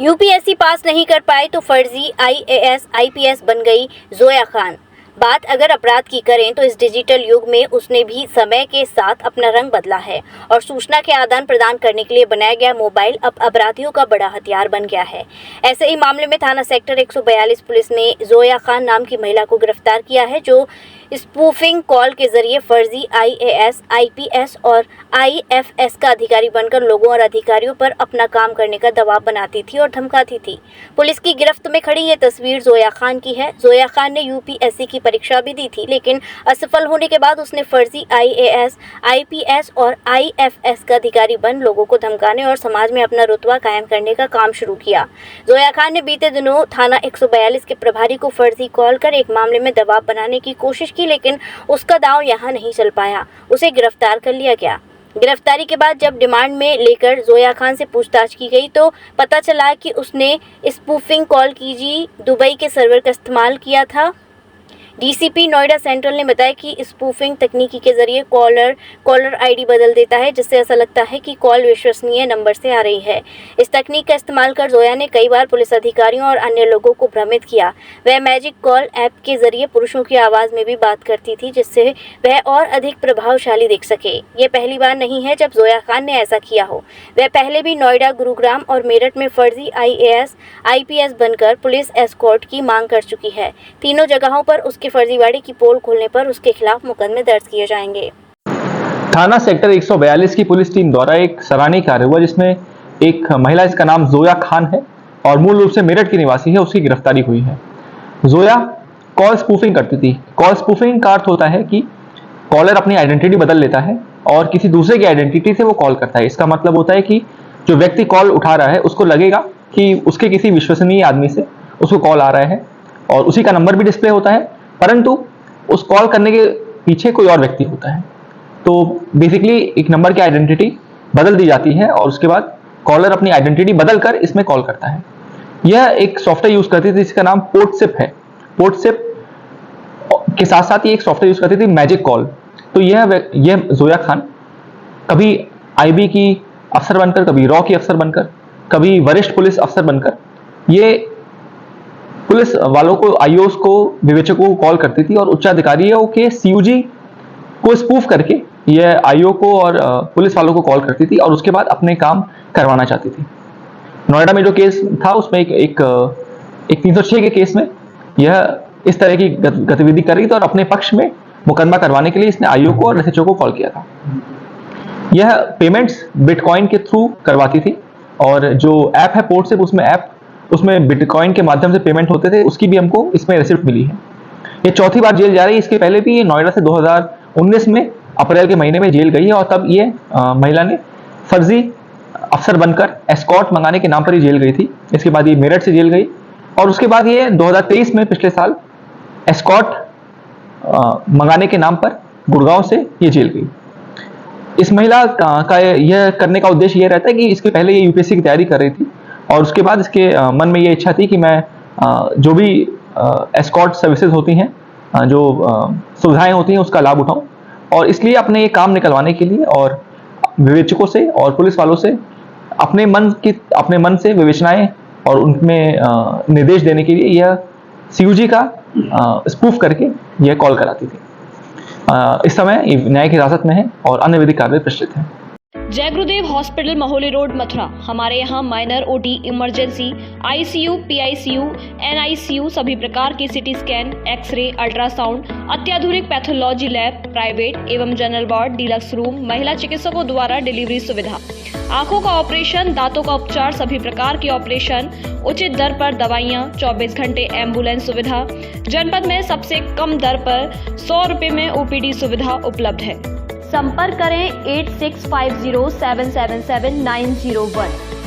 UPSC पास नहीं कर पाए तो फर्जी आईएएस आईपीएस बन गई जोया खान। बात अगर अपराध की करें तो इस डिजिटल युग में उसने भी समय के साथ अपना रंग बदला है और सूचना के आदान प्रदान करने के लिए बनाया गया मोबाइल अब अपराधियों का बड़ा हथियार बन गया है। ऐसे ही मामले में थाना सेक्टर 142 पुलिस ने जोया खान नाम की महिला को गिरफ्तार किया है, जो स्पूफिंग कॉल के जरिए फर्जी आईएएस आईपीएस और आईएफएस का अधिकारी बनकर लोगों और अधिकारियों पर अपना काम करने का दबाव बनाती थी और धमकाती थी। पुलिस की गिरफ्त में खड़ी ये तस्वीर जोया खान की है। जोया खान ने यूपीएससी की परीक्षा भी दी थी, लेकिन असफल होने के बाद उसने फर्जी आईएएस आईपीएस और आईएफएस का अधिकारी बन लोगों को धमकाने और समाज में अपना रुतबा कायम करने का काम शुरू किया। जोया खान ने बीते दिनों थाना 142 के प्रभारी को फर्जी कॉल कर एक मामले में दबाव बनाने की कोशिश की, लेकिन उसका दांव यहां नहीं चल पाया। उसे गिरफ्तार कर लिया गया। गिरफ्तारी के बाद जब डिमांड में लेकर जोया खान से पूछताछ की गई तो पता चला कि उसने स्पूफिंग कॉल की दुबई के सर्वर का इस्तेमाल किया था। डीसीपी नोएडा सेंट्रल ने बताया कि स्पूफिंग तकनीकी के जरिए कॉलर आईडी बदल देता है, जिससे ऐसा लगता है कि कॉल विश्वसनीय नंबर से आ रही है। इस तकनीक का इस्तेमाल कर जोया ने कई बार पुलिस अधिकारियों और अन्य लोगों को भ्रमित किया। वह मैजिक कॉल ऐप के जरिए पुरुषों की आवाज़ में भी बात करती थी, जिससे वह और अधिक प्रभावशाली दिख सके। ये पहली बार नहीं है जब जोया खान ने ऐसा किया हो। वह पहले भी नोएडा, गुरुग्राम और मेरठ में फर्जी आईएएस आईपीएस बनकर पुलिस एस्कॉर्ट की मांग कर चुकी है। तीनों जगहों पर उसके फर्जीवाड़े की पोल खोलने पर उसके खिलाफ मुकदमे दर्ज किए जाएंगे। थाना सेक्टर 142 की पुलिस टीम द्वारा एक सराहनीय कार्य हुआ, जिसमें एक महिला, इसका नाम जोया खान है और मूल रूप से मेरठ की निवासी है, उसकी गिरफ्तारी हुई है। जोया कॉल स्पूफिंग करती थी। कॉल स्पूफिंग का अर्थ होता है कि कॉलर अपनी आइडेंटिटी बदल लेता है और किसी दूसरे की आइडेंटिटी से वो कॉल करता है। इसका मतलब होता है कि जो व्यक्ति कॉल उठा रहा है उसको लगेगा कि उसके किसी विश्वसनीय आदमी से उसको कॉल आ रहा है और उसी का नंबर भी डिस्प्ले होता है, परंतु उस कॉल करने के पीछे कोई और व्यक्ति होता है। तो बेसिकली एक नंबर की आइडेंटिटी बदल दी जाती है और उसके बाद कॉलर अपनी आइडेंटिटी बदलकर इसमें कॉल करता है। यह एक सॉफ्टवेयर यूज करती थी जिसका नाम पोर्टसिप है। पोर्टसिप के साथ साथ ये एक सॉफ्टवेयर यूज करती थी मैजिक कॉल। तो यह जोया खान कभी आईबी की अफसर बनकर, कभी रॉ की अफसर बनकर, कभी वरिष्ठ पुलिस अफसर बनकर ये पुलिस वालों को, आईओएस को, विवेचकों को कॉल करती थी और उच्चाधिकारियों के सीयूजी को स्पूफ करके यह आईओ को और पुलिस वालों को कॉल करती थी और उसके बाद अपने काम करवाना चाहती थी। नोएडा में जो केस था उसमें एक 306 के केस में यह इस तरह की गतिविधि कर रही थी और अपने पक्ष में मुकदमा करवाने के लिए इसने आईओ को और एसएचओ को कॉल किया था। यह पेमेंट्स बिटकॉइन के थ्रू करवाती थी और जो ऐप है पोर्टसिप, उसमें बिटकॉइन के माध्यम से पेमेंट होते थे, उसकी भी हमको इसमें रिसिप्ट मिली है। ये चौथी बार जेल जा रही है। इसके पहले भी ये नोएडा से 2019 में अप्रैल के महीने में जेल गई है और तब ये महिला ने फर्जी अफसर बनकर एस्कॉर्ट मंगाने के नाम पर ही जेल गई थी। इसके बाद ये मेरठ से जेल गई और उसके बाद ये 2023 में पिछले साल एस्कॉर्ट मंगाने के नाम पर गुड़गांव से ये जेल गई। इस महिला का यह करने का उद्देश्य यह रहता है कि इसके पहले ये यूपीएससी की तैयारी कर रही थी और उसके बाद इसके मन में ये इच्छा थी कि मैं जो भी एस्कॉर्ट सर्विसेज होती हैं, जो सुविधाएं होती हैं, उसका लाभ उठाऊं और इसलिए अपने ये काम निकलवाने के लिए और विवेचकों से और पुलिस वालों से अपने मन से विवेचनाएं और उनमें निर्देश देने के लिए यह सीयूजी का स्पूफ करके यह कॉल कराती थी। इस समय न्यायिक हिरासत में है और अन्य विधिक कार्रवाई प्रचलित है। जय गुरुदेव हॉस्पिटल, महोली रोड, मथुरा। हमारे यहाँ minor, OT, emergency, ICU, PICU, NICU, सभी प्रकार की सिटी स्कैन, एक्सरे, अल्ट्रासाउंड, अत्याधुनिक पैथोलॉजी लैब, प्राइवेट एवं जनरल वार्ड, डीलक्स रूम, महिला चिकित्सकों द्वारा डिलीवरी सुविधा, आंखों का ऑपरेशन, दांतों का उपचार, सभी प्रकार के ऑपरेशन, उचित दर पर दवाइयाँ, 24 घंटे एम्बुलेंस सुविधा। जनपद में सबसे कम दर पर 100 रुपए में ओपीडी सुविधा उपलब्ध है। संपर्क करें 8650777901।